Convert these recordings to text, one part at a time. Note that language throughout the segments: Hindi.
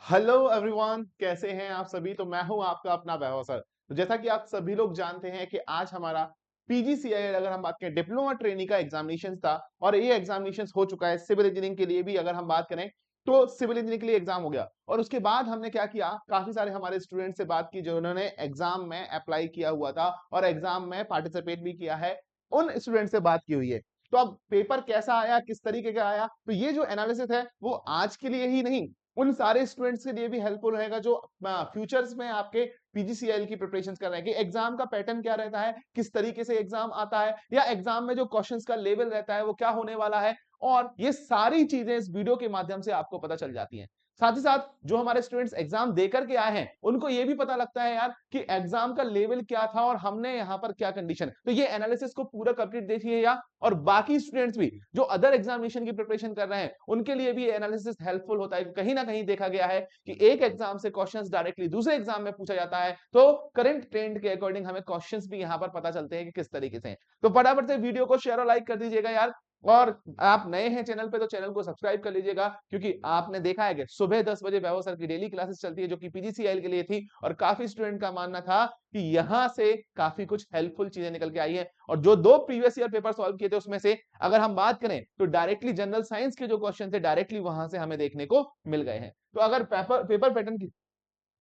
हेलो एवरीवन, कैसे हैं आप सभी। तो मैं हूं आपका अपना वैभव सर। तो जैसा कि आप सभी लोग जानते हैं कि आज हमारा पीजीसीआई अगर हम बात करें डिप्लोमा ट्रेनी का एग्जामिनेशन था और ये एग्जामिनेशन हो चुका है। सिविल इंजीनियरिंग के लिए भी अगर हम बात करें तो सिविल इंजीनियरिंग के लिए एग्जाम हो गया और उसके बाद हमने क्या किया, काफी सारे हमारे स्टूडेंट से बात की जो उन्होंने एग्जाम में अप्लाई किया हुआ था और एग्जाम में पार्टिसिपेट भी किया है। उन स्टूडेंट से बात की हुई है। तो अब पेपर कैसा आया, किस तरीके का आया, तो ये जो एनालिसिस है वो आज के लिए ही नहीं, उन सारे स्टूडेंट्स के लिए भी हेल्पफुल रहेगा जो फ्यूचर्स में आपके पीजीसीएल की प्रिपरेशंस कर रहे हैं कि एग्जाम का पैटर्न क्या रहता है, किस तरीके से एग्जाम आता है, या एग्जाम में जो क्वेश्चंस का लेवल रहता है वो क्या होने वाला है। और ये सारी चीजें इस वीडियो के माध्यम से आपको पता चल जाती हैं। साथ ही साथ जो हमारे स्टूडेंट्स एग्जाम देकर के आए हैं उनको ये भी पता लगता है यार कि एग्जाम का लेवल क्या था और हमने यहाँ पर क्या कंडीशन। तो ये एनालिसिस को पूरा कंप्लीट देखिए, या और बाकी स्टूडेंट्स भी जो अदर एग्जामिनेशन की प्रिपरेशन कर रहे हैं उनके लिए भी एनालिसिस हेल्पफुल होता है। कहीं ना कहीं देखा गया है कि एक एग्जाम से क्वेश्चंस डायरेक्टली दूसरे एग्जाम में पूछा जाता है, तो करंट ट्रेंड के अकॉर्डिंग हमें क्वेश्चंस भी यहां पर पता चलते हैं कि किस तरीके से हैं। तो फटाफट से वीडियो को शेयर और लाइक कर दीजिएगा यार। और आप नए हैं चैनल पे तो चैनल को सब्सक्राइब कर लीजिएगा, क्योंकि आपने देखा है कि सुबह 10 बजे वैभव सर की डेली क्लासेस चलती है जो कि पीजीसीएल के लिए थी, और काफी स्टूडेंट का मानना था कि यहां से काफी कुछ हेल्पफुल चीजें निकल के आई है। और जो दो प्रीवियस ईयर पेपर सॉल्व किए थे उसमें से अगर हम बात करें तो डायरेक्टली जनरल साइंस के जो क्वेश्चन थे डायरेक्टली वहां से हमें देखने को मिल गए हैं। तो अगर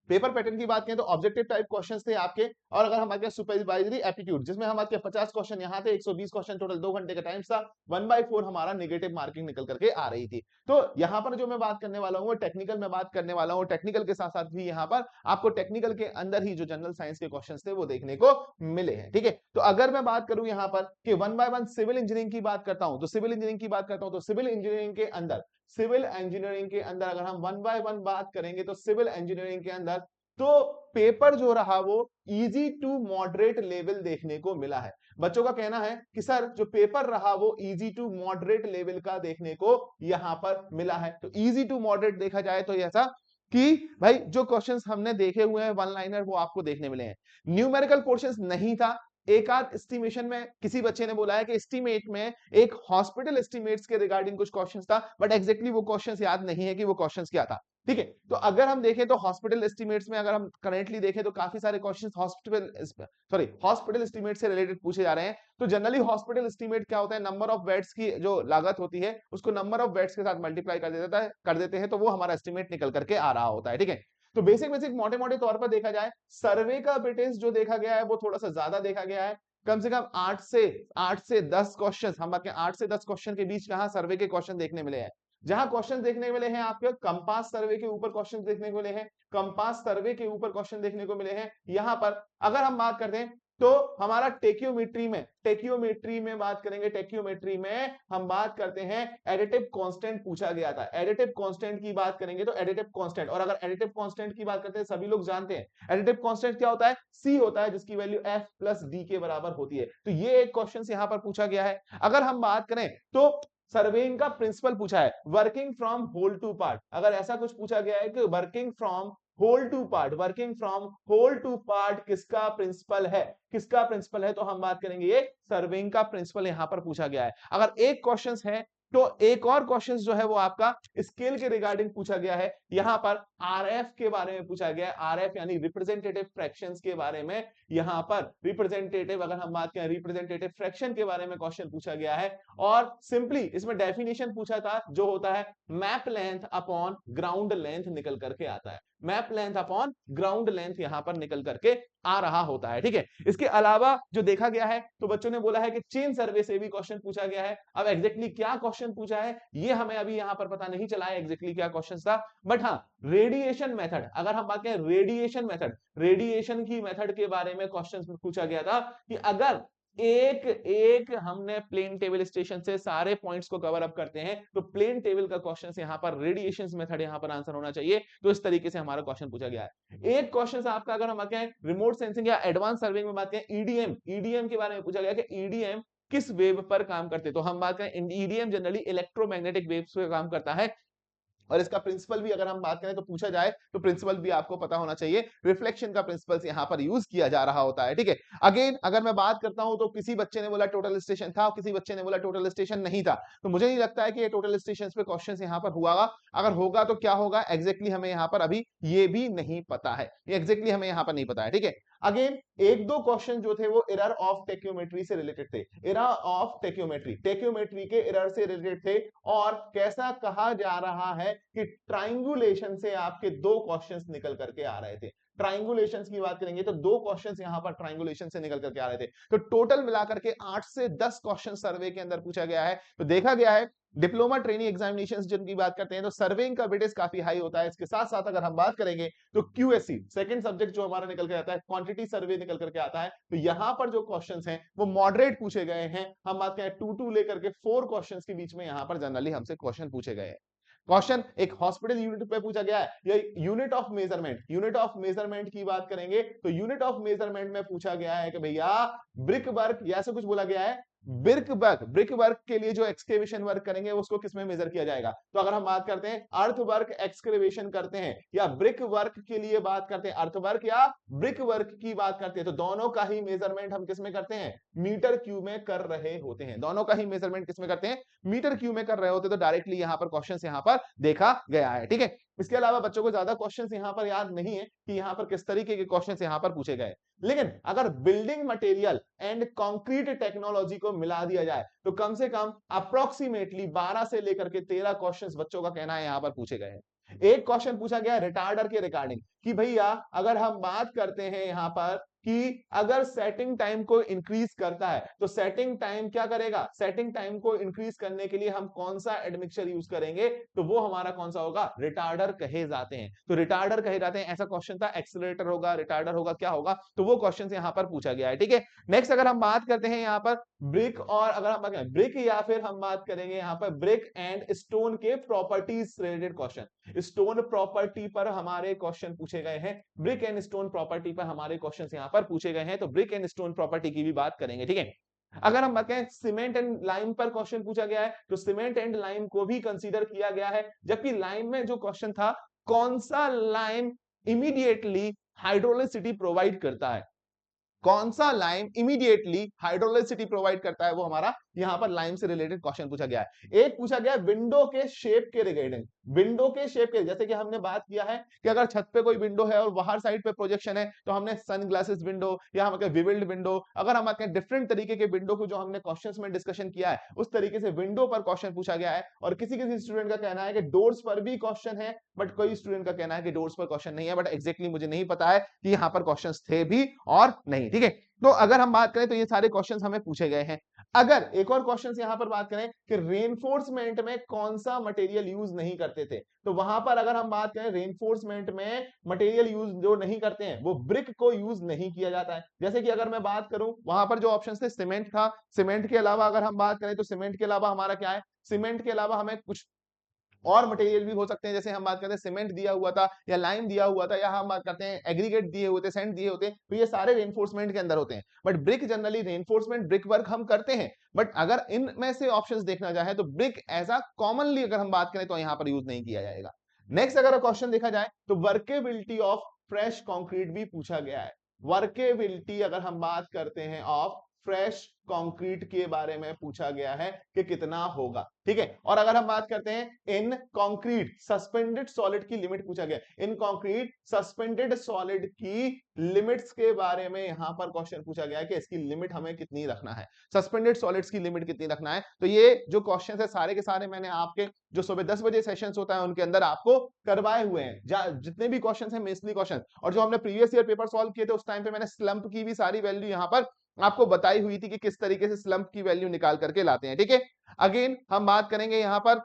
पेपर पैटर्न की बात करें तो ऑब्जेक्टिव टाइप क्वेश्चंस थे आपके। और अगर हम बात करें सुपरवाइजरी एप्टीट्यूड, जिसमें हम बात करें 50 क्वेश्चन यहाँ थे, 120 क्वेश्चन टोटल, 2 घंटे का टाइम था, 1/4 हमारा नेगेटिव मार्किंग निकल करके आ रही थी। तो यहाँ पर जो मैं बात करने वाला हूँ टेक्निकल में बात करने वाला हूँ। टेक्निकल के साथ साथ भी यहाँ पर आपको टेक्निकल के अंदर ही जो जनरल साइंस के क्वेश्चन थे वो देखने को मिले हैं। ठीक है, तो अगर मैं बात करूं यहाँ पर कि 1 बाय 1 सिविल इंजीनियरिंग की बात करता हूं, तो सिविल इंजीनियरिंग की बात करता हूं तो सिविल इंजीनियरिंग के अंदर अगर हम 1 बाय 1 बात करेंगे तो सिविल इंजीनियरिंग के अंदर तो पेपर जो रहा वो इजी टू मॉडरेट लेवल देखने को मिला है। बच्चों का कहना है कि सर जो पेपर रहा वो इजी टू मॉडरेट लेवल का देखने को यहां पर मिला है। तो इजी टू मॉडरेट देखा जाए तो ऐसा कि भाई जो क्वेश्चंस हमने देखे हुए हैं वन लाइनर वो आपको देखने मिले हैं। न्यूमेरिकल पोर्शंस नहीं था। एक आध एस्टिमेशन में किसी बच्चे ने बोला है कि एस्टिमेट में एक हॉस्पिटल एस्टिमेट्स के रिगार्डिंग कुछ क्वेश्चंस था, बट एग्जैक्टली वो क्वेश्चंस याद नहीं है कि वो क्वेश्चंस क्या था। ठीक है, तो अगर हम देखें तो हॉस्पिटल एस्टिमेट्स में अगर हम करेंटली देखें तो काफी सारे क्वेश्चंस हॉस्पिटल एस्टिमेट से रिलेटेड पूछे जा रहे हैं। तो जनरली हॉस्पिटल एस्टिमेट क्या होता है, नंबर ऑफ बेड्स की जो लागत होती है उसको नंबर ऑफ बेड्स के साथ मल्टीप्लाई कर देते हैं, तो वो हमारा एस्टिमेट निकल करके आ रहा होता है। ठीक है, तो बेसिक बेसिक मोटे मोटे तौर पर देखा जाए सर्वे का वेटेज जो देखा गया है वो थोड़ा सा ज्यादा देखा गया है। कम से कम 8 से 10 क्वेश्चन, हम बात करें 8 से 10 क्वेश्चन के बीच कहां सर्वे के क्वेश्चन देखने मिले हैं। जहां क्वेश्चन देखने को मिले हैं आपके कंपास सर्वे के ऊपर क्वेश्चन देखने को मिले हैं, कंपास सर्वे के ऊपर क्वेश्चन देखने को मिले हैं। यहां पर अगर हम बात करते हैं तो हमारा टेक्योमेट्री में बात करेंगे, टेक्योमेट्री में हम बात करते हैं एडिटिव कांस्टेंट पूछा गया था। एडिटिव कांस्टेंट की बात करेंगे तो एडिटिव कांस्टेंट, और अगर एडिटिव कांस्टेंट की बात करते हैं सभी लोग जानते हैं एडिटिव कांस्टेंट क्या होता है, सी होता है जिसकी वैल्यू एफ प्लस डी के बराबर होती है। तो ये एक क्वेश्चन यहां पर पूछा गया है। अगर हम बात करें तो सर्वेइंग का प्रिंसिपल पूछा है, working from whole to part. अगर ऐसा कुछ पूछा गया है कि working from whole to part किसका प्रिंसिपल है, तो हम बात करेंगे ये सर्वेइंग का प्रिंसिपल यहां पर पूछा गया है। अगर एक क्वेश्चन है तो एक और क्वेश्चन जो है वो आपका स्केल के रिगार्डिंग पूछा गया है। यहां पर आरएफ के बारे में पूछा गया है, आरएफ यानी रिप्रेजेंटेटिव फ्रैक्शंस के बारे में। यहां पर रिप्रेजेंटेटिव, अगर हम बात करें रिप्रेजेंटेटिव फ्रैक्शन के बारे में क्वेश्चन पूछा गया है। और सिंपली इसमें डेफिनेशन पूछा था जो होता है map length upon ground length निकल करके आता है। Map length upon ground length यहां पर निकल करके आ रहा होता है। ठीक है, इसके अलावा जो देखा गया है तो बच्चों ने बोला है कि चेन सर्वे से भी क्वेश्चन पूछा गया है। अब एग्जैक्टली क्या क्वेश्चन पूछा है ये हमें अभी यहां पर पता नहीं चला है एग्जैक्टली क्या क्वेश्चन था। बट हाँ, रेडिएशन मेथड, अगर हम बात करें रेडिएशन की मेथड के बारे में क्वेश्चन पूछा गया था कि अगर एक एक हमने प्लेन टेबल स्टेशन से सारे पॉइंट्स को कवर अप करते हैं तो प्लेन टेबल का क्वेश्चन यहां पर रेडिएशन मेथड यहां पर आंसर होना चाहिए। तो इस तरीके से हमारा क्वेश्चन पूछा गया है। एक क्वेश्चन आपका अगर हम बात करें रिमोट सेंसिंग या एडवांस सर्विंग में बात करें, ईडीएम के बारे में पूछा गया कि ईडीएम किस वेव पर काम करते। तो हम बात करें ईडीएम जनरली इलेक्ट्रोमैग्नेटिक वेव्स पर काम करता है। और इसका प्रिंसिपल भी अगर हम बात करें तो पूछा जाए तो प्रिंसिपल भी आपको पता होना चाहिए, रिफ्लेक्शन का प्रिंसिपल यहां पर यूज किया जा रहा होता है। ठीक है, अगेन अगर मैं बात करता हूं तो किसी बच्चे ने बोला टोटल स्टेशन था, किसी बच्चे ने बोला टोटल स्टेशन नहीं था। तो मुझे नहीं लगता है कि ये टोटल स्टेशन पे क्वेश्चन यहां पर हुआ। अगर होगा तो क्या होगा एग्जैक्टली हमें यहाँ पर अभी ये भी नहीं पता है, ये एग्जैक्टली हमें यहाँ पर नहीं पता है। ठीक है, अगेन एक दो क्वेश्चन जो थे वो एरर ऑफ टेक्योमेट्री से रिलेटेड थे, एरर ऑफ टेक्योमेट्री, टेक्योमेट्री के एरर से रिलेटेड थे। और कैसा कहा जा रहा है कि ट्राइंगुलेशन से आपके दो क्वेश्चंस निकल करके आ रहे थे। ट्राइंगुलेशंस की बात करेंगे तो दो क्वेश्चंस यहां पर ट्राइंगुलेशन से निकल करके आ रहे थे। तो टोटल मिलाकर के 8 से 10 क्वेश्चन सर्वे के अंदर पूछा गया है। तो देखा गया है डिप्लोमा ट्रेनिंग एग्जामिनेशंस जिनकी बात करते हैं तो सर्वेइंग का वेटेज काफी हाई होता है। इसके साथ साथ अगर हम बात करेंगे तो क्यूएससी सेकंड सब्जेक्ट जो हमारा निकल के आता है, क्वांटिटी सर्वे निकल करके आता है, तो यहां पर जो क्वेश्चंस हैं वो मॉडरेट पूछे गए हैं। हम बात करें 2 लेकर के 4 क्वेश्चंस के बीच में यहां पर जनरली हमसे क्वेश्चन पूछे गए हैं। क्वेश्चन एक हॉस्पिटल यूनिट पे पूछा गया है या unit of measurement, unit of measurement की बात करेंगे तो यूनिट ऑफ मेजरमेंट में पूछा गया है कि भैया ब्रिक वर्क या ऐसा कुछ बोला गया है, ब्रिक वर्क के लिए जो एक्सकेवेशन वर्क करेंगे उसको किसमें मेजर किया जाएगा। तो अगर हम बात करते हैं अर्थ वर्क एक्सकेवेशन करते हैं या ब्रिक वर्क के लिए बात करते हैं, अर्थ वर्क या ब्रिक वर्क की बात करते हैं, तो दोनों का ही मेजरमेंट हम किसमें करते हैं, मीटर क्यूब में कर रहे होते हैं। दोनों का ही मेजरमेंट किसमें करते हैं, मीटर क्यूब में कर रहे होते हैं। तो डायरेक्टली यहां पर क्वेश्चन यहां पर देखा गया है। ठीक है, इसके अलावा बच्चों को ज्यादा क्वेश्चंस यहां पर याद नहीं है कि यहां पर किस तरीके के क्वेश्चंस यहां पर पूछे गए। लेकिन अगर building material and concrete technology को मिला दिया जाए तो कम से कम अप्रोक्सीमेटली 12 से लेकर के 13 क्वेश्चंस बच्चों का कहना है यहां पर पूछे गए हैं। एक क्वेश्चन पूछा गया रिटार्डर के रिगार्डिंग कि भैया अगर हम बात करते हैं यहां पर कि अगर सेटिंग टाइम को इंक्रीज करता है तो सेटिंग टाइम क्या करेगा, सेटिंग टाइम को इंक्रीज करने के लिए हम कौन सा एडमिक्सचर यूज करेंगे, तो वो हमारा कौन सा होगा, रिटार्डर कहे जाते हैं। तो रिटार्डर कहे जाते हैं, ऐसा क्वेश्चन था, एक्सीलरेटर होगा, रिटार्डर होगा, क्या होगा, तो वो क्वेश्चन यहां पर पूछा गया है। ठीक है, नेक्स्ट अगर हम बात करते हैं यहां पर ब्रिक, और अगर हम बात करें ब्रिक या फिर हम बात करेंगे यहां पर ब्रिक एंड स्टोन के properties related question, stone property पर हमारे क्वेश्चन पूछे गए हैं, ब्रिक एंड स्टोन प्रॉपर्टी पर हमारे क्वेश्चन यहां पर पूछे गए हैं। तो ब्रिक एंड स्टोन प्रॉपर्टी की भी बात करेंगे। ठीक है, अगर हम बात करें सीमेंट एंड लाइम पर क्वेश्चन पूछा गया है तो सीमेंट एंड लाइम को भी कंसीडर किया गया है। जबकि लाइम में जो क्वेश्चन था कौन सा लाइम इमीडिएटली हाइड्रोलिसिटी प्रोवाइड करता है, कौन सा लाइम इमीडिएटली हाइड्रोलिसिटी प्रोवाइड करता है, वो हमारा यहां पर लाइम से रिलेटेड क्वेश्चन पूछा गया है। एक पूछा गया विंडो के शेप के रिगार्डिंग, विंडो के शेप के, जैसे कि हमने बात किया है कि अगर छत पे कोई विंडो है और बाहर साइड पे प्रोजेक्शन है तो हमने सन ग्लासेस विंडो या हम विविल्ड विंडो, अगर हम डिफरेंट तरीके के विंडो को जो हमने क्वेश्चंस में डिस्कशन किया है उस तरीके से विंडो पर क्वेश्चन पूछा गया है। और किसी किसी स्टूडेंट का कहना है कि डोर्स पर भी क्वेश्चन है, बट कोई स्टूडेंट का कहना है कि डोर्स पर क्वेश्चन नहीं है, बट एग्जैक्टली मुझे नहीं पता है कि यहाँ पर क्वेश्चन थे भी और नहीं। ठीक है, तो अगर हम बात करें तो ये सारे क्वेश्चंस हमें पूछे गए हैं। अगर एक और क्वेश्चंस यहां पर बात करें कि रेनफोर्समेंट में कौन सा मटेरियल यूज नहीं करते थे, तो वहां पर अगर हम बात करें रेनफोर्समेंट में मटेरियल यूज जो नहीं करते हैं वो ब्रिक को यूज नहीं किया जाता है। जैसे कि अगर मैं बात करूं वहां पर जो ऑप्शंस थे सीमेंट था, सीमेंट के अलावा अगर हम बात करें तो सीमेंट के अलावा हमारा क्या है, सीमेंट के अलावा हमें कुछ और मटेरियल भी हो सकते हैं। जैसे हम बात करते हैं सीमेंट दिया हुआ था या लाइम दिया हुआ था या हम बात करते हैं एग्रीगेट दिए हुए थे, सैंड दिए होते हैं, तो ये सारे रेनफोर्समेंट के अंदर होते हैं। But brick generally reinforcement brick work हम करते हैं, बट अगर इनमें से ऑप्शंस देखना चाहे तो ब्रिक एज अ कॉमनली अगर हम बात करें तो यहां पर यूज नहीं किया जाएगा। नेक्स्ट अगर क्वेश्चन देखा जाए तो वर्केबिलिटी ऑफ फ्रेश कंक्रीट भी पूछा गया है। वर्केबिलिटी अगर हम बात करते हैं ऑफ फ्रेश कंक्रीट के बारे में पूछा गया है कि कितना होगा। ठीक है, और अगर हम बात करते हैं इन कंक्रीट सस्पेंडेड सॉलिड की लिमिट पूछा गया, इन कंक्रीट सस्पेंडेड सॉलिड की लिमिट्स के बारे में यहां पर क्वेश्चन पूछा गया है कि इसकी लिमिट हमें कितनी रखना है, सस्पेंडेड सॉलिड्स की लिमिट कितनी रखना है। तो ये जो क्वेश्चन है सारे के सारे मैंने आपके जो सुबह 10 बजे सेशंस होता है उनके अंदर आपको करवाए हुए हैं। जितने भी क्वेश्चन है मेंसली क्वेश्चन, और जो हमने प्रीवियस ईयर पेपर सॉल्व किए थे उस टाइम पे मैंने स्लंप की भी सारी वैल्यू यहां पर आपको बताई हुई थी कि किस तरीके से स्लंप की वैल्यू निकाल करके लाते हैं। ठीक है, अगेन हम बात करेंगे यहां पर,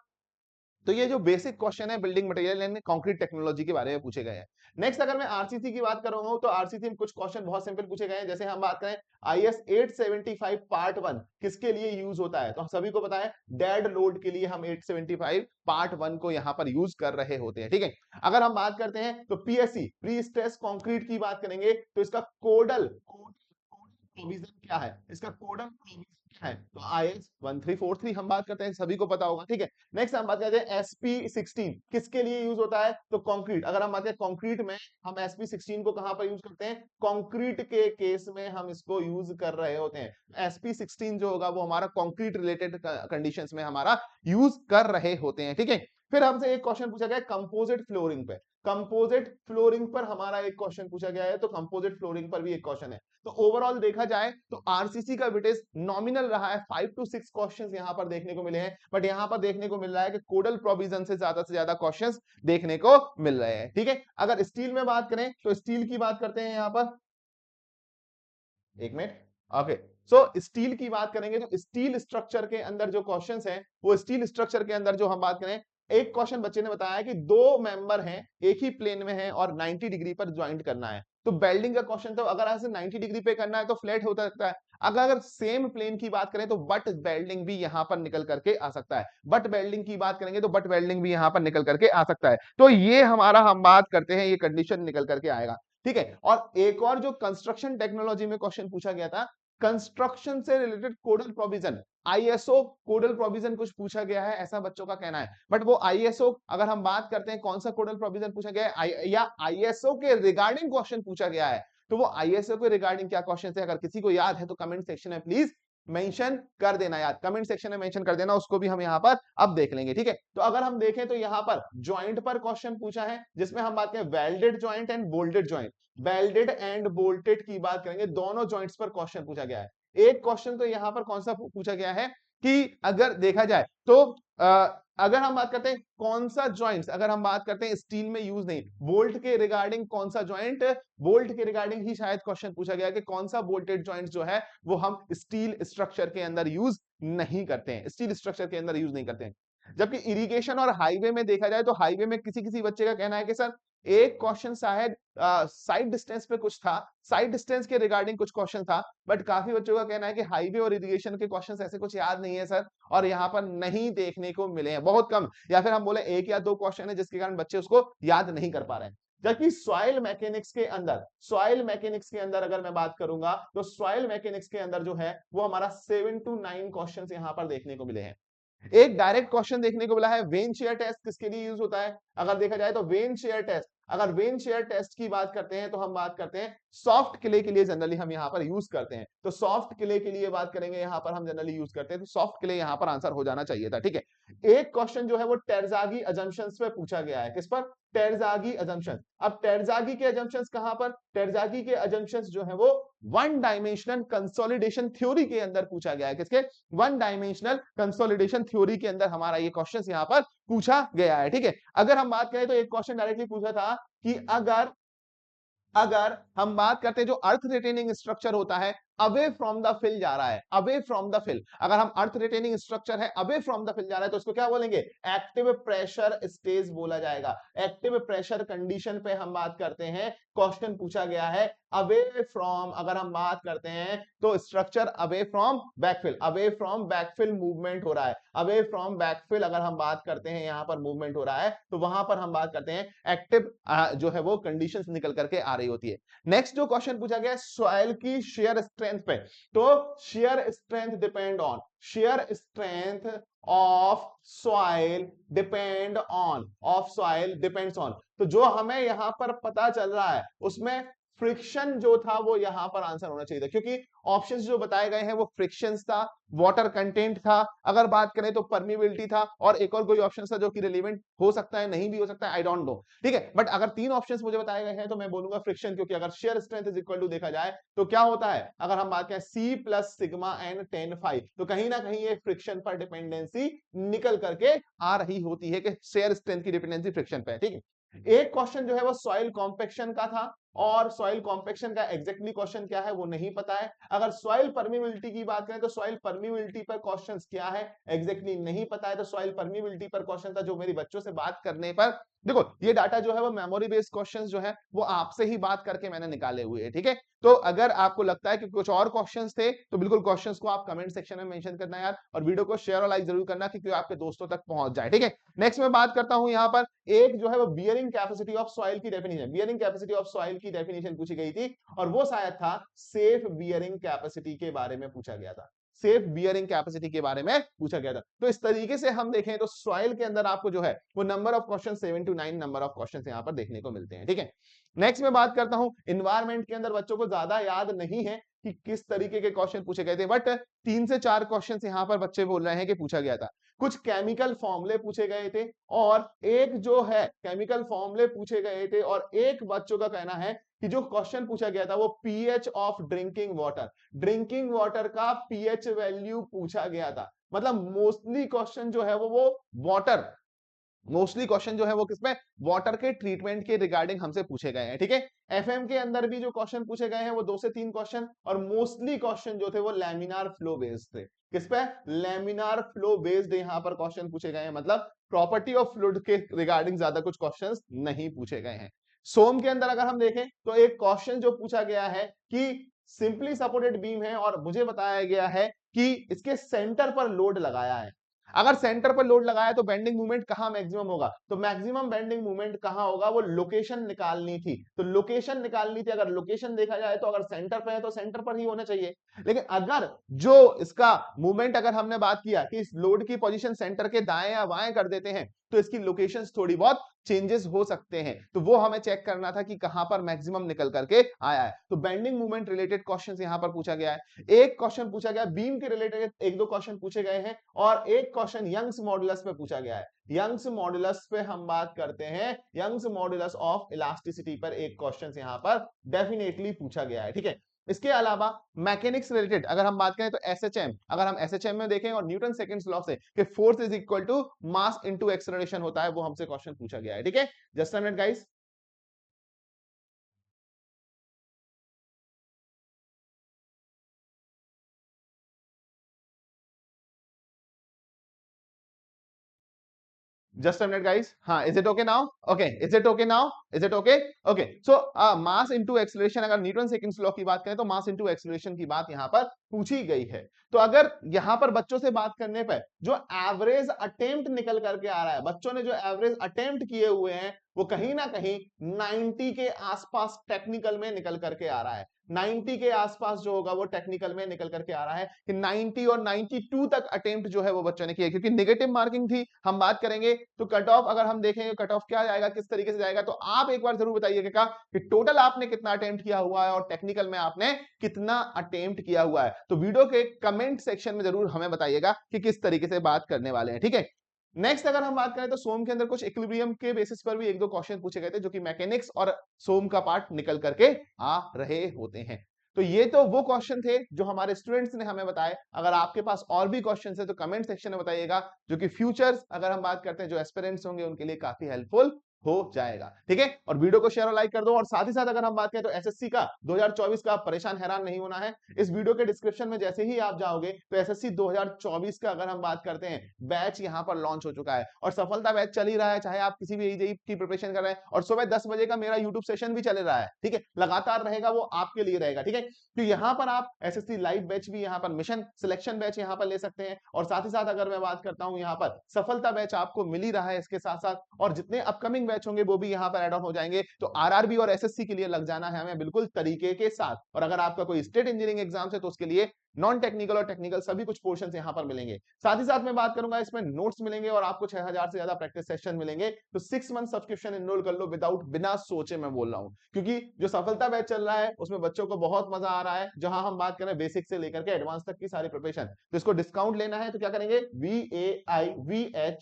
तो ये जो बेसिक क्वेश्चन है building material and concrete technology के बारे में पूछे गए हैं। नेक्स्ट अगर मैं आरसीसी की बात कर रहा हूं तो आरसीसी में कुछ क्वेश्चन बहुत सिंपल पूछे गए हैं। जैसे हम बात करें आईएस 875 पार्ट 1 किसके लिए यूज होता है, तो हम सभी को पता है डेड लोड के लिए हम 875 पार्ट 1 को यहां पर यूज कर रहे होते हैं। ठीक है, अगर हम बात करते हैं तो पीएससी प्री स्ट्रेस कंक्रीट की बात करेंगे तो इसका कोडल प्रोविजन क्या है, इसका कोडल प्रोविजन क्या है, तो आईएस 1343 हम बात करते हैं, सभी को पता होगा। ठीक है, नेक्स्ट हम बात करते हैं एसपी 16 किसके लिए यूज होता है, तो कंक्रीट, अगर हम बात करें कंक्रीट में हम एसपी 16 को कहां पर यूज करते हैं, कंक्रीट के केस में हम इसको यूज कर रहे होते हैं। एसपी 16 जो होगा वो हमारा कंक्रीट रिलेटेड कंडीशंस में हमारा यूज कर रहे होते हैं। ठीक है, फिर हमसे एक क्वेश्चन पूछा गया कंपोजिट फ्लोरिंग पे, कंपोजिट फ्लोरिंग पर हमारा एक क्वेश्चन पूछा गया है, तो कंपोजिट फ्लोरिंग पर भी एक क्वेश्चन है। तो ओवरऑल देखा जाए तो आरसीसी का वेटेज नॉमिनल रहा है, 5 to 6 क्वेश्चंस यहां पर देखने को मिले हैं, बट यहां पर देखने को मिल रहा है कि कोडल प्रोविजन से ज्यादा क्वेश्चंस देखने को मिल रहे हैं। ठीक है, अगर स्टील में बात करें तो स्टील की बात करते हैं यहां पर, एक मिनट, ओके। सो स्टील की बात करेंगे तो स्टील स्ट्रक्चर के अंदर जो क्वेश्चंस हैं, वो स्टील स्ट्रक्चर के अंदर जो हम बात करें, एक क्वेश्चन बच्चे ने बताया कि दो मेंबर हैं, एक ही प्लेन में हैं और 90 डिग्री पर ज्वाइंट करना है। तो वेल्डिंग का क्वेश्चन, तो अगर ऐसे 90 डिग्री पे करना है तो फ्लैट होता रहता है। अगर सेम प्लेन की बात करें तो बट वेल्डिंग भी यहां पर निकल करके आ सकता है, बट वेल्डिंग की बात करेंगे तो बट वेल्डिंग भी यहां पर निकल करके आ सकता है। तो ये हमारा हम बात करते हैं, ये कंडीशन निकल करके आएगा। ठीक है, और एक और जो कंस्ट्रक्शन टेक्नोलॉजी में क्वेश्चन पूछा गया था, कंस्ट्रक्शन से रिलेटेड कोडल प्रोविजन, आईएसओ कोडल प्रोविजन कुछ पूछा गया है, ऐसा बच्चों का कहना है। बट वो आईएसओ, अगर हम बात करते हैं कौन सा कोडल प्रोविजन पूछा गया है या आईएसओ के रिगार्डिंग क्वेश्चन पूछा गया है, तो वो आईएसओ के रिगार्डिंग क्या क्वेश्चन है, अगर किसी को याद है तो कमेंट सेक्शन में प्लीज मेंशन कर देना यार, कमेंट सेक्शन में मेंशन कर देना, उसको भी हम यहाँ पर अब देख लेंगे। ठीक है, तो अगर हम देखें तो यहाँ पर ज्वाइंट पर क्वेश्चन पूछा है, जिसमें हम बात करें welded joint and bolted joint, welded and bolted की बात करेंगे, दोनों ज्वाइंट्स पर क्वेश्चन पूछा गया है। एक क्वेश्चन तो यहां पर कौन सा पूछा गया है कि अगर देखा जाए तो अगर हम बात करते हैं कौन सा ज्वाइंट्स, अगर हम बात करते हैं स्टील में यूज नहीं, बोल्ट के रिगार्डिंग कौन सा ज्वाइंट, बोल्ट के रिगार्डिंग ही शायद क्वेश्चन पूछा गया कि कौन सा बोल्टेड ज्वाइंट जो है वो हम स्टील स्ट्रक्चर के अंदर यूज नहीं करते हैं, स्टील स्ट्रक्चर के अंदर यूज नहीं करते हैं। जबकि इरिगेशन और हाईवे में देखा जाए तो हाईवे में किसी किसी बच्चे का कहना है कि सर एक क्वेश्चन शायद साइड डिस्टेंस पे कुछ था, साइड डिस्टेंस के रिगार्डिंग कुछ क्वेश्चन था, बट काफी बच्चों का कहना है कि हाईवे और इरिगेशन के क्वेश्चंस ऐसे कुछ याद नहीं है सर, और यहाँ पर नहीं देखने को मिले हैं, बहुत कम, या फिर हम बोले एक या दो क्वेश्चन है जिसके कारण बच्चे उसको याद नहीं कर पा रहे हैं। जबकि सॉइल मैकेनिक्स के अंदर, सॉइल मैकेनिक्स के अंदर अगर मैं बात करूंगा तो सॉइल मैकेनिक्स के अंदर जो है वो हमारा 7 to 9 क्वेश्चन यहाँ पर देखने को मिले हैं। एक डायरेक्ट क्वेश्चन देखने को मिला है, वेन शेयर टेस्ट किसके लिए यूज होता है, अगर देखा जाए तो वेन शेयर टेस्ट, अगर वेन शेयर टेस्ट की बात करते हैं तो हम बात करते हैं सॉफ्ट क्ले के लिए जनरली हम यहां पर यूज करते हैं, तो सॉफ्ट क्ले के लिए बात करेंगे यहां पर हम जनरली यूज करते हैं, तो सॉफ्ट क्ले यहां पर आंसर हो जाना चाहिए था। ठीक है, एक क्वेश्चन जो है वो टेरजागी अजम्पशंस पे पूछा गया है, किस पर, टेरजागी अजम्पशन। अब टेरजागी के अजम्पशंस कहां पर, टेरजागी के अजम्पशंस जो है वो वन डायमेंशनल कंसोलिडेशन थ्योरी के अंदर पूछा गया है, किसके, वन डायमेंशनल कंसोलिडेशन थ्योरी के अंदर हमारा ये क्वेश्चन यहां पर पूछा गया है। ठीक है, अगर हम बात करें तो एक क्वेश्चन डायरेक्टली पूछा था कि अगर अगर हम बात करते हैं जो अर्थ रिटेनिंग स्ट्रक्चर होता है अवे फ्रॉम द फिल जा रहा है, अवे फ्रॉम द फिल, अगर हम अर्थ रिटेनिंग स्ट्रक्चर है अवे फ्रॉम द फिल जा रहा है तो उसको क्या बोलेंगे, एक्टिव प्रेशर स्टेज बोला जाएगा। एक्टिव प्रेशर कंडीशन पे हम बात करते हैं, क्वेश्चन पूछा गया है अवे फ्रॉम, अगर हम बात करते हैं तो structure away from backfill, away from backfill movement हो रहा है, अवे फ्रॉम बैकफिल अगर हम बात करते हैं यहां पर मूवमेंट हो रहा है तो वहां पर हम बात करते हैं एक्टिव जो है वो कंडीशंस निकल करके आ रही होती है। नेक्स्ट जो क्वेश्चन पूछा गया सॉइल की शेयर स्ट्रेंथ पे, तो shear strength depend on, shear strength of soil depend on, of soil depends on, तो जो हमें यहां पर पता चल रहा है उसमें फ्रिक्शन जो था वो यहां पर आंसर होना चाहिए था, क्योंकि ऑप्शंस जो बताए गए हैं वो फ्रिक्शंस था, वाटर कंटेंट था, अगर बात करें तो परमिबिलिटी था, और एक और कोई ऑप्शन था जो कि रिलेवेंट हो सकता है नहीं भी हो सकता है, आई डोंट नो। ठीक है, बट अगर तीन ऑप्शंस मुझे बताए गए हैं तो मैं बोलूंगा फ्रिक्शन, क्योंकि अगर shear strength is equal to देखा जाए तो क्या होता है, अगर हम बात करें C plus sigma N ten five, तो कहीं ना कहीं ये फ्रिक्शन पर डिपेंडेंसी निकल करके आ रही होती है कि शेयर स्ट्रेंथ की डिपेंडेंसी फ्रिक्शन पे है। ठीक है, एक क्वेश्चन जो है वो सॉइल कॉम्पेक्शन का था, और सॉइल कॉम्पेक्शन का एग्जैक्टली क्वेश्चन क्या है वो नहीं पता है। अगर सॉइल परमिबिलिटी की बात करें तो सॉइल परमिबिलिटी पर क्वेश्चंस क्या है एग्जैक्टली नहीं पता है, तो सॉइल परमिबिलिटी पर क्वेश्चन था जो मेरी बच्चों से बात करने पर, देखो ये डाटा जो है वो मेमोरी बेस्ड क्वेश्चंस जो है वो आपसे ही बात करके मैंने निकाले हुए हैं। ठीक है, तो अगर आपको लगता है कि कुछ और क्वेश्चंस थे तो बिल्कुल क्वेश्चंस को आप कमेंट सेक्शन में मेंशन करना यार, और वीडियो को शेयर और लाइक जरूर करना क्योंकि आपके दोस्तों तक पहुंच जाए। ठीक है, नेक्स्ट मैं बात करता हूं यहां पर एक जो है वो बियरिंग कैपेसिटी ऑफ सॉइल की definition, bearing capacity of soil की डेफिनेशन पूछी गई थी, और वो शायद था सेफ बियरिंग कैपेसिटी के बारे में पूछा गया था, सेफ बियरिंग कैपेसिटी के बारे में पूछा गया था। तो इस तरीके से हम देखें तो सॉइल के अंदर आपको जो है वो number of question 7 to 9 number of question यहां पर देखने को मिलते हैं। ठीक है, नेक्स्ट में बात करता हूं इन्वायरमेंट के अंदर बच्चों को ज्यादा याद नहीं है कि किस तरीके के क्वेश्चन पूछे गए थे, बट 3 से 4 क्वेश्चन यहां पर बच्चे बोल रहे हैं कि पूछा गया था। कुछ केमिकल फॉर्मूले पूछे गए थे और एक जो है केमिकल फॉर्मूले पूछे गए थे और एक बच्चों का कहना है कि जो क्वेश्चन पूछा गया था वो पीएच ऑफ ड्रिंकिंग वाटर का पीएच वैल्यू पूछा गया था। मतलब मोस्टली क्वेश्चन जो है वो वाटर मोस्टली क्वेश्चन जो है वो किसमें वाटर के ट्रीटमेंट के रिगार्डिंग हमसे पूछे गए हैं। ठीक है, एफएम के अंदर भी जो क्वेश्चन पूछे गए हैं वो 2 से 3 क्वेश्चन और मोस्टली क्वेश्चन जो थे वो लैमिनार फ्लो बेस्ड थे। किस पे? लैमिनार फ्लो बेस्ड यहां पर क्वेश्चन पूछे गए हैं, मतलब प्रॉपर्टी ऑफ फ्लूइड के रिगार्डिंग ज्यादा कुछ क्वेश्चंस नहीं पूछे गए हैं। सोम के अंदर अगर हम देखें तो एक क्वेश्चन जो पूछा गया है कि सिंपली सपोर्टेड बीम है और मुझे बताया गया है कि इसके सेंटर पर लोड लगाया है। अगर सेंटर पर लोड लगाया तो बेंडिंग मूवमेंट कहां मैक्सिमम होगा? तो मैक्सिमम बेंडिंग मूवमेंट कहां होगा वो लोकेशन निकालनी थी। तो लोकेशन निकालनी थी, अगर लोकेशन देखा जाए तो अगर सेंटर पे है तो सेंटर पर ही होना चाहिए। लेकिन अगर जो इसका मूवमेंट अगर हमने बात किया कि इस लोड की पोजीशन सेंटर के दाएं या बाएं कर देते हैं तो इसकी लोकेशंस थोड़ी बहुत चेंजेस हो सकते हैं, तो वो हमें चेक करना था कि कहां पर मैक्सिमम निकल करके आया है। तो बेंडिंग मूवमेंट रिलेटेड क्वेश्चंस यहां पर पूछा गया है। एक क्वेश्चन पूछा गया बीम के रिलेटेड, एक दो क्वेश्चन पूछे गए हैं और एक क्वेश्चन यंग्स मॉडुलस पे पूछा गया है। यंग्स मॉडुलस पे हम बात करते हैं, यंग्स मॉडुलस ऑफ इलास्टिसिटी पर एक क्वेश्चन यहां पर डेफिनेटली पूछा गया है। ठीक है, इसके अलावा मैकेनिक्स रिलेटेड अगर हम बात करें तो एसएचएम, अगर हम एसएचएम में देखें और न्यूटन सेकंड्स लॉ से कि force is equal to mass into acceleration होता है, वो हमसे क्वेश्चन पूछा गया है। ठीक है, just a minute guys. Just a minute, guys. Is it okay now? Okay. Is it okay now? Is it okay? Okay. So mass into acceleration, अगर न्यूटन सेकंड्स लॉ की बात करें तो मास into acceleration की बात यहाँ पर पूछी गई है। तो अगर यहाँ पर बच्चों से बात करने पर जो एवरेज अटेम्प्ट निकल करके आ रहा है, बच्चों ने जो एवरेज अटेम्प्ट किए हुए हैं वो कहीं ना कहीं 90 के आसपास टेक्निकल में निकल करके आ रहा है। 90 के आसपास जो होगा वो टेक्निकल में निकल करके आ रहा है कि 90 और 92 तक अटेम्प्ट जो है वो बच्चों ने किया, क्योंकि नेगेटिव मार्किंग थी। हम बात करेंगे तो कट ऑफ अगर हम देखेंगे कट ऑफ क्या जाएगा, किस तरीके से जाएगा, तो आप एक बार जरूर बताइएगा कि टोटल आपने कितना अटेम्प्ट किया हुआ है और टेक्निकल में आपने कितना अटेम्प्ट किया हुआ है। तो वीडियो के कमेंट सेक्शन में जरूर हमें बताइएगा कि किस तरीके से बात करने वाले हैं। ठीक है, नेक्स्ट अगर हम बात करें तो सोम के अंदर कुछ इक्विलिब्रियम के बेसिस पर भी एक दो क्वेश्चन पूछे गए थे जो कि मैकेनिक्स और सोम का पार्ट निकल करके आ रहे होते हैं। तो ये तो वो क्वेश्चन थे जो हमारे स्टूडेंट्स ने हमें बताए। अगर आपके पास और भी क्वेश्चन है तो कमेंट सेक्शन में बताइएगा, जो कि फ्यूचर्स अगर हम बात करते हैं जो एस्पिरेंट्स होंगे उनके लिए काफी हेल्पफुल हो जाएगा। ठीक है, और वीडियो को शेयर और लाइक कर दो। और साथ ही साथ अगर हम बात करें तो एसएससी का 2024 का परेशान हैरान नहीं होना है। इस वीडियो के डिस्क्रिप्शन में जैसे ही आप जाओगे तो एसएससी 2024 का अगर हम बात करते हैं बैच यहां पर लॉन्च हो चुका है और सफलता बैच चल ही रहा है, चाहे आप किसी भी एजेई की प्रिपरेशन कर रहे हैं। और सुबह 10 बजे का मेरा यूट्यूब सेशन भी चल रहा है। ठीक है, लगातार रहेगा, वो आपके लिए रहेगा। ठीक है, तो यहां पर आप एसएससी लाइव बैच भी यहां पर मिशन सिलेक्शन बैच यहां पर ले सकते हैं। और साथ ही साथ अगर मैं बात करता हूं यहां पर सफलता बैच आपको मिल ही रहा है, इसके साथ साथ और जितने अपकमिंग बैच होंगे वो भी यहां पर ऐड ऑन हो जाएंगे। तो आरआरबी और एसएससी के लिए लग जाना है हमें बिल्कुल तरीके के साथ। और अगर आपका कोई स्टेट इंजीनियरिंग एग्जाम है तो उसके लिए नॉन टेक्निकल और टेक्निकल सभी कुछ पोर्शंस यहां पर मिलेंगे। साथ ही साथ मैं बात करूंगा इसमें नोट्स मिलेंगे और आपको 6000 से ज्यादा प्रैक्टिस सेशन मिलेंगे। तो 6 मंथ सब्सक्रिप्शन एनरोल कर लो विदाउट, बिना सोचे मैं बोल रहा हूं, क्योंकि जो सफलता बैच चल रहा है उसमें बच्चों को बहुत मजा आ रहा है। जहां हम बात करें बेसिक से लेकर के एडवांस तक की सारी प्रिपरेशन, तो इसको डिस्काउंट लेना है तो क्या करेंगे, VAIVHAV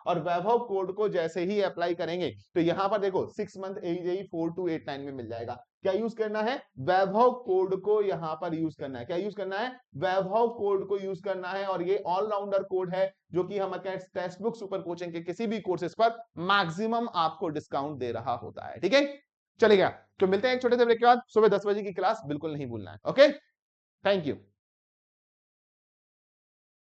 और वैभव कोड को जैसे ही अप्लाई करेंगे तो यहां पर देखो 6 मंथ AJE 4289 में मिल जाएगा। क्या यूज करना है, वैभव कोड को यहां पर यूज करना है। क्या यूज करना है, वैभव कोड को यूज करना है। और ये ऑलराउंडर कोड है जो कि हम टेक्स्ट बुक सुपर कोचिंग के किसी भी कोर्सेज पर मैक्सिमम आपको डिस्काउंट दे रहा होता है। ठीक है, चलेगा। तो मिलते हैं एक छोटे से ब्रेक के बाद। सुबह 10 बजे की क्लास बिल्कुल नहीं भूलना है। Okay, thank you.